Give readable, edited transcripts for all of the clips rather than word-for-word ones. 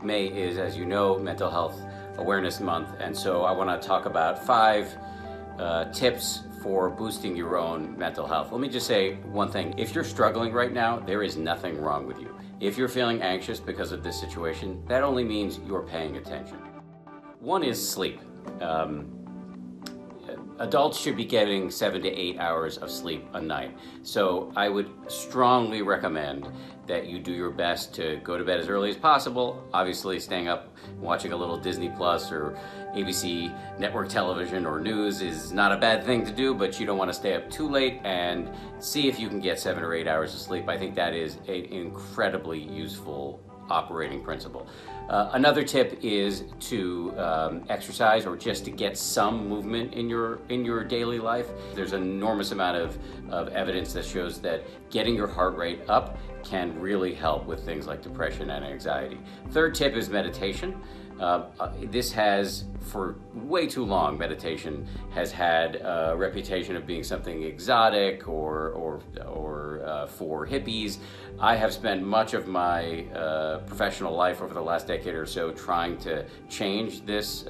May is, as you know, Mental Health Awareness Month, and so I want to talk about 5 tips for boosting your own mental health. Let me just say one thing. If you're struggling right now, there is nothing wrong with you. If you're feeling anxious because of this situation, that only means you're paying attention. One is sleep. Adults should be getting 7 to 8 hours of sleep a night. So I would strongly recommend that you do your best to go to bed as early as possible. Obviously, staying up, watching a little Disney Plus or ABC network television or news is not a bad thing to do, but you don't want to stay up too late, and see if you can get 7 or 8 hours of sleep. I think that is an incredibly useful operating principle. Another tip is to exercise, or just to get some movement in your daily life. There's an enormous amount of evidence that shows that getting your heart rate up can really help with things like depression and anxiety. Third tip is meditation. This has, for way too long, meditation has had a reputation of being something exotic or for hippies. I have spent much of my professional life over the last decade or so trying to change this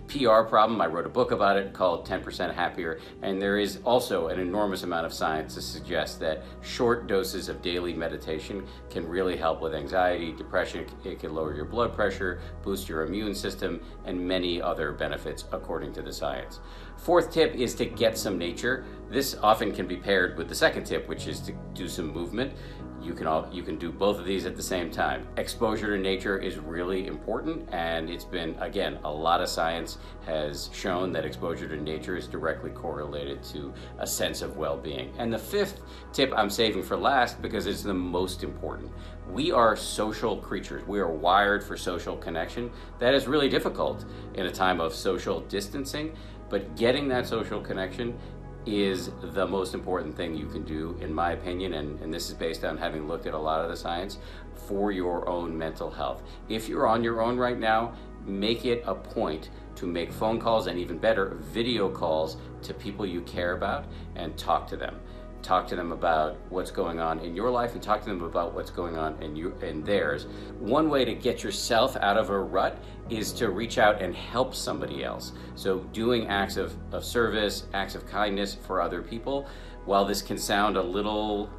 PR problem. I wrote a book about it called 10% Happier, and there is also an enormous amount of science to suggest that short doses of daily meditation can really help with anxiety, depression. It can lower your blood pressure, boost your immune system, and many other benefits according to the science. Fourth tip is to get some nature. This often can be paired with the second tip, which is to do some movement. You can do both of these at the same time. Exposure to nature is really important, and it's been, again, a lot of science has shown that exposure to nature is directly correlated to a sense of well-being. And the fifth tip I'm saving for last because it's the most important. We are social creatures. We are wired for social connection. That is really difficult in a time of social distancing, but getting that social connection is the most important thing you can do, in my opinion, and this is based on having looked at a lot of the science, for your own mental health. If you're on your own right now, make it a point to make phone calls, and even better, video calls to people you care about, and talk to them. Talk to them about what's going on in your life, and talk to them about what's going on in theirs. One way to get yourself out of a rut is to reach out and help somebody else. So doing acts of service, acts of kindness for other people. While this can sound a little,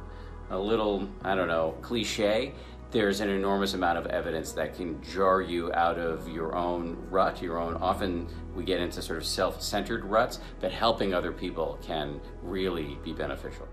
I don't know, cliche, there's an enormous amount of evidence that can jar you out of your own rut, often we get into sort of self-centered ruts, but helping other people can really be beneficial.